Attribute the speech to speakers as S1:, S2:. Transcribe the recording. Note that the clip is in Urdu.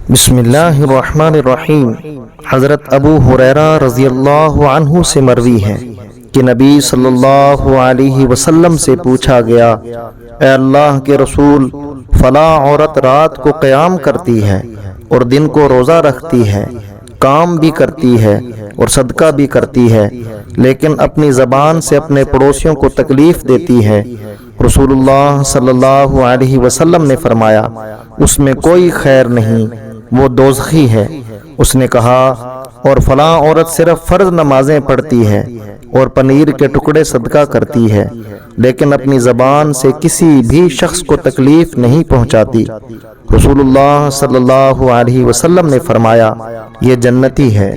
S1: بسم اللہ الرحمن الرحیم۔ حضرت ابو ہریرہ رضی اللہ عنہ سے مروی ہے کہ نبی صلی اللہ علیہ وسلم سے پوچھا گیا، اے اللہ کے رسول، فلاں عورت رات کو قیام کرتی ہے اور دن کو روزہ رکھتی ہے، کام بھی کرتی ہے اور صدقہ بھی کرتی ہے، لیکن اپنی زبان سے اپنے پڑوسیوں کو تکلیف دیتی ہے۔ رسول اللہ صلی اللہ علیہ وسلم نے فرمایا، اس میں کوئی خیر نہیں، وہ دوزخی ہے۔ اس نے کہا، اور فلاں عورت صرف فرض نمازیں پڑھتی ہے اور پنیر کے ٹکڑے صدقہ کرتی ہے، لیکن اپنی زبان سے کسی بھی شخص کو تکلیف نہیں پہنچاتی۔ رسول اللہ صلی اللہ علیہ وسلم نے فرمایا، یہ جنتی ہے۔